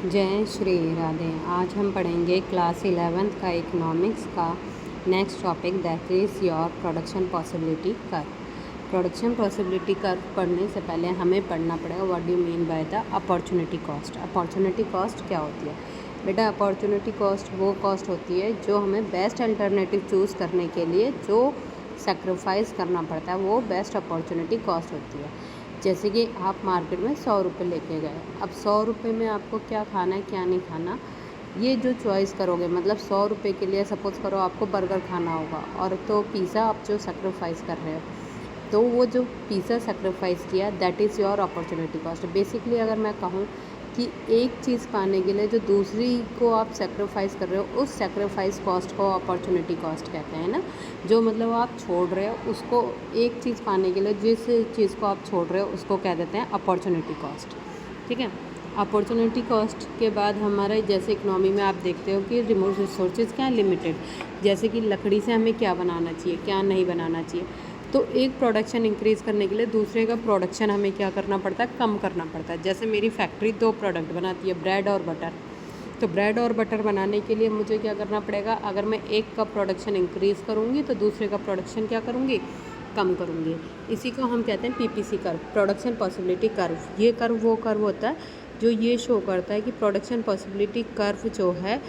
जय श्री राधे। आज हम पढ़ेंगे क्लास 11th का इकोनॉमिक्स का next topic, that is your production possibility curve. Production possibility curve पढ़ने से पहले हमें पढ़ना पड़ेगा what do mean by the opportunity cost. Opportunity cost क्या होती है बेटा? अपॉर्चुनिटी कॉस्ट वो कॉस्ट होती है जो हमें बेस्ट अल्टरनेटिव चूज़ करने के लिए जो सेक्रीफाइस करना पड़ता है, वो बेस्ट अपॉर्चुनिटी कॉस्ट होती है। जैसे कि आप मार्केट में 100 रुपये लेके गए, अब 100 रुपये में आपको क्या खाना है क्या नहीं खाना, ये जो चॉइस करोगे, मतलब 100 रुपये के लिए सपोज़ करो आपको बर्गर खाना होगा और तो पिज़्ज़ा आप जो सेक्रीफाइस कर रहे हो, तो वो जो पिज़्ज़ा सेक्रीफाइस किया that is your opportunity cost. Basically अगर मैं कहूँ कि एक चीज़ पाने के लिए जो दूसरी को आप सेक्रीफाइस कर रहे हो, उस सेक्रीफाइस कॉस्ट को अपॉर्चुनिटी कॉस्ट कहते हैं ना। जो मतलब आप छोड़ रहे हो उसको, एक चीज़ पाने के लिए जिस चीज़ को आप छोड़ रहे हो उसको कह देते हैं अपॉर्चुनिटी कॉस्ट। ठीक है। अपॉर्चुनिटी कॉस्ट के बाद हमारे जैसे इकनॉमी में आप देखते हो कि रिमोट रिसोर्सेज क्या है, लिमिटेड। जैसे कि लकड़ी से हमें क्या बनाना चाहिए क्या नहीं बनाना चाहिए, तो एक प्रोडक्शन इंक्रीज़ करने के लिए दूसरे का प्रोडक्शन हमें क्या करना पड़ता है, कम करना पड़ता है। जैसे मेरी फैक्ट्री 2 प्रोडक्ट बनाती है, ब्रेड और बटर, तो ब्रेड और बटर बनाने के लिए मुझे क्या करना पड़ेगा, अगर मैं एक का प्रोडक्शन इंक्रीज़ करूँगी तो दूसरे का प्रोडक्शन क्या करूँगी, कम करूँगी। इसी को हम कहते हैं PPC curve, production possibility curve. ये कर्व वो कर्व होता है जो ये शो करता है कि प्रोडक्शन पॉसिबिलिटी कर्व जो है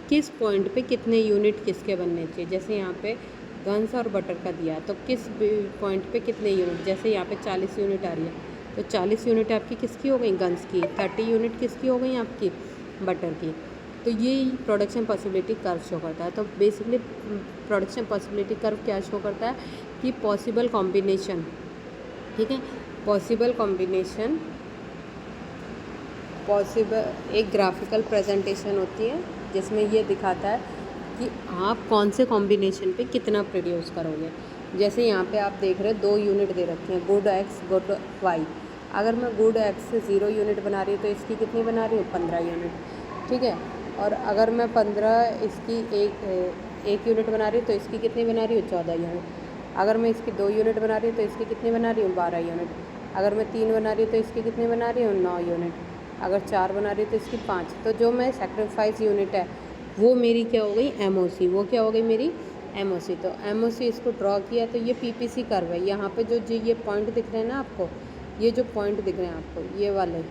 किस पॉइंट पे कितने यूनिट किसके बनने चाहिए। जैसे यहाँ पे गन्स और बटर का दिया तो किस पॉइंट पे कितने यूनिट, जैसे यहाँ पे 40 यूनिट आ रही है तो 40 यूनिट आपकी किसकी हो गई, गन्स की। 30 यूनिट किसकी हो गई, आपकी बटर की। तो ये प्रोडक्शन पॉसिबिलिटी कर्व शो करता है। तो बेसिकली प्रोडक्शन पॉसिबिलिटी कर्व क्या शो करता है कि पॉसिबल कॉम्बिनेशन, ठीक है, पॉसिबल कॉम्बिनेशन, पॉसिबल एक ग्राफिकल प्रेजेंटेशन होती है जिसमें ये दिखाता है कि आप कौन से कॉम्बिनेशन पे कितना प्रोड्यूस करोगे। जैसे यहाँ पे आप देख रहे हो 2 यूनिट दे रखे हैं, गुड एक्स गुड वाई। अगर मैं गुड एक्स से 0 यूनिट बना रही हूँ तो इसकी कितनी बना रही हूँ, 15 यूनिट। ठीक है। और अगर मैं 15 इसकी एक यूनिट बना रही हूँ तो इसकी कितनी बना रही हूँ, 14 यूनिट। अगर मैं इसकी 2 यूनिट बना रही हूँ तो इसकी कितनी बना रही हूँ, 12 यूनिट। अगर मैं 3 बना रही हूँ तो इसकी कितनी बना रही हूँ, 9 यूनिट। अगर 4 बना रही हूँ तो इसकी 5। तो जो मैं सेक्रीफाइस यूनिट है वो मेरी क्या हो गई, एमओसी। वो क्या हो गई मेरी, एमओसी। तो एमओसी इसको ड्रॉ किया तो ये पीपीसी कर्व है। यहाँ पे जो ये पॉइंट दिख रहे हैं ना आपको, ये जो पॉइंट दिख रहे हैं आपको, ये वाले,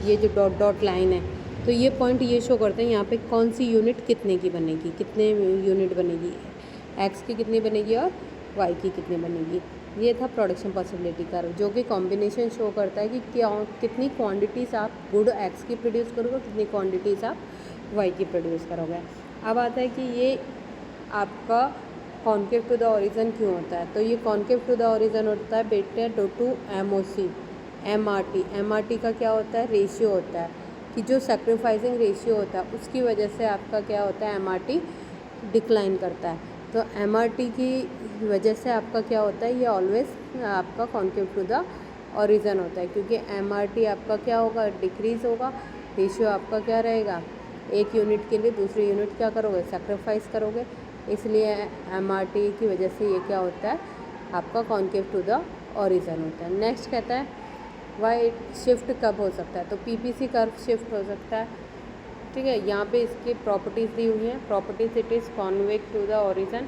ये जो डॉट डॉट लाइन है, तो ये पॉइंट ये शो करते हैं यहाँ पे कौन सी यूनिट कितने की बनेगी, कितने यूनिट बनेगी, एक्स की कितनी बनेगी और वाई की कितनी बनेगी। ये था प्रोडक्शन पॉसिबिलिटी कर्व, जो कि कॉम्बिनेशन शो करता है कि क्या कितनी क्वांटिटीज़ आप गुड एक्स की प्रोड्यूस करोगे, कितनी क्वांटिटीज़ आप वाई की प्रोड्यूस करोगे। अब आता है कि ये आपका कॉन्केव टू द ओरिजिन क्यों होता है। तो ये कॉन्केव टू द ओरिजिन होता है बेटे due to MOC, MRT. MRT का क्या होता है, रेशियो होता है कि जो सेक्रीफाइसिंग रेशियो होता है उसकी वजह से आपका क्या होता है, एमआरटी डिक्लाइन करता है। तो एमआरटी की वजह से आपका क्या होता है, ये ऑलवेज आपका कॉन्केव टू द ओरिजिन होता है, क्योंकि एमआरटी आपका क्या होगा, डिक्रीज़ होगा। रेशियो आपका क्या रहेगा, एक यूनिट के लिए दूसरी यूनिट क्या करोगे, सेक्रीफाइस करोगे। इसलिए एमआरटी की वजह से ये क्या होता है, आपका कॉन्केव टू द ओरिजिन होता है। नेक्स्ट कहता है वाई शिफ्ट कब हो सकता है, तो पीपीसी कर्व शिफ्ट हो सकता है। ठीक है। यहाँ पे इसकी प्रॉपर्टीज़ दी हुई हैं। Properties it is convex to the origin,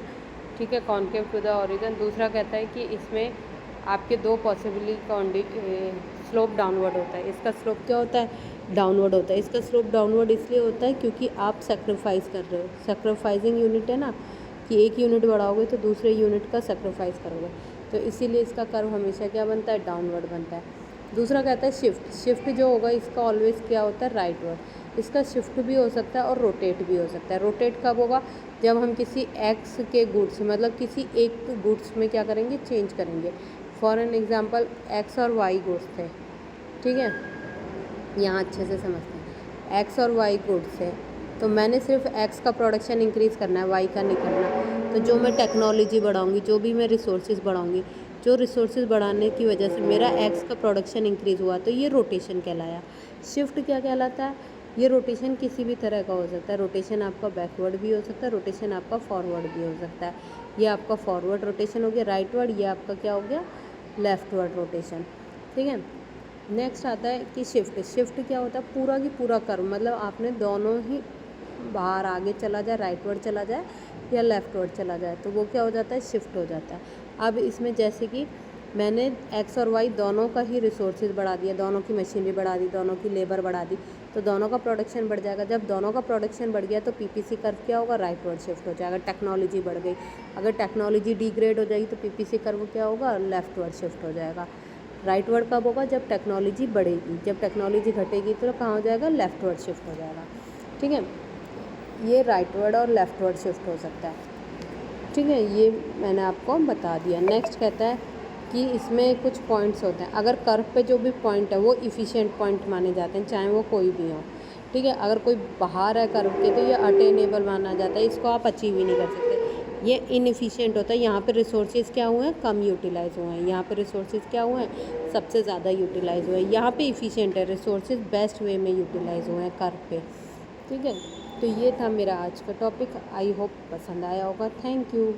ठीक है, कॉन्केव टू द ओरिजिन। दूसरा कहता है कि इसमें आपके 2 पॉसिबली स्लोप डाउनवर्ड होता है। इसका स्लोप क्या होता है, डाउनवर्ड होता है। इसका स्लोप डाउनवर्ड इसलिए होता है क्योंकि आप सेक्रीफाइस कर रहे हो, सेक्रीफाइसिंग यूनिट है ना, कि एक यूनिट बढ़ाओगे तो दूसरे यूनिट का सेक्रीफाइस करोगे, तो इसीलिए इसका कर्व हमेशा क्या बनता है, डाउनवर्ड बनता है। दूसरा कहता है शिफ्ट। शिफ्ट जो होगा इसका ऑलवेज क्या होता है, राइटवर्ड। इसका शिफ्ट भी हो सकता है और रोटेट भी हो सकता है। रोटेट कब होगा, जब हम किसी एक्स के गुड्स, मतलब किसी एक गुड्स में क्या करेंगे, चेंज करेंगे। फॉर एन एग्जांपल एक्स और वाई गुड्स थे, ठीक है, यहाँ अच्छे से समझते हैं। एक्स और वाई गुड्स है तो मैंने सिर्फ एक्स का प्रोडक्शन इंक्रीज़ करना है, वाई का नहीं करना। तो जो मैं टेक्नोलॉजी बढ़ाऊँगी, जो भी मैं रिसोर्सेज बढ़ाऊँगी, जो रिसोर्सेज बढ़ाने की वजह से मेरा एक्स का प्रोडक्शन इंक्रीज़ हुआ, तो ये रोटेशन कहलाया। शिफ्ट क्या कहलाता है, ये रोटेशन किसी भी तरह का हो सकता है। रोटेशन आपका बैकवर्ड भी हो सकता है, रोटेशन आपका फॉरवर्ड भी हो सकता है। ये आपका फॉरवर्ड रोटेशन हो गया, राइटवर्ड, ये आपका क्या हो गया, लेफ्टवर्ड रोटेशन। ठीक है। नेक्स्ट आता है कि शिफ्ट। शिफ्ट क्या होता है, पूरा की पूरा कर्व, मतलब आपने दोनों ही बाहर आगे चला जाए, राइटवर्ड चला जाए या लेफ्टवर्ड चला जाए, तो वो क्या हो जाता है, शिफ्ट हो जाता है। अब इसमें जैसे कि मैंने एक्स और वाई दोनों का ही रिसोर्सेज बढ़ा दिया, दोनों की मशीनरी बढ़ा दी, दोनों की लेबर बढ़ा दी, तो दोनों का प्रोडक्शन बढ़ जाएगा। जब दोनों का प्रोडक्शन बढ़ गया तो पीपीसी कर्व क्या होगा, राइटवर्ड शिफ्ट हो जाएगा। टेक्नोलॉजी बढ़ गई, अगर टेक्नोलॉजी डिग्रेड हो जाएगी तो पीपीसी कर्व क्या होगा, लेफ्टवर्ड शिफ्ट हो जाएगा। राइटवर्ड कब होगा, जब टेक्नोलॉजी बढ़ेगी, जब टेक्नोलॉजी घटेगी तो कहाँ हो जाएगा, लेफ्टवर्ड शिफ्ट हो जाएगा। ठीक है, ये राइटवर्ड और लेफ्टवर्ड शिफ्ट हो सकता है। ठीक है, ये मैंने आपको बता दिया। नेक्स्ट कहता है कि इसमें कुछ पॉइंट्स होते हैं, अगर कर्व पे जो भी पॉइंट है वो इफ़िशिएंट पॉइंट माने जाते हैं, चाहे वो कोई भी हो। ठीक है, अगर कोई बाहर है कर्व के तो ये अटेनेबल माना जाता है, इसको आप अचीव ही नहीं कर सकते। ये इनएफिशिएंट होता है, यहाँ पे रिसोर्सेज क्या हुए हैं, कम यूटिलाइज हुए हैं, यहाँ पे रिसोर्सेज क्या हुए हैं, सबसे ज़्यादा यूटिलाइज हुए हैं। यहाँ पे इफ़िशिएंट है, रिसोर्सेज बेस्ट वे में यूटिलाइज हुए हैं कर्व पे। ठीक है, तो ये था मेरा आज का टॉपिक। आई होप पसंद आया होगा। Thank you.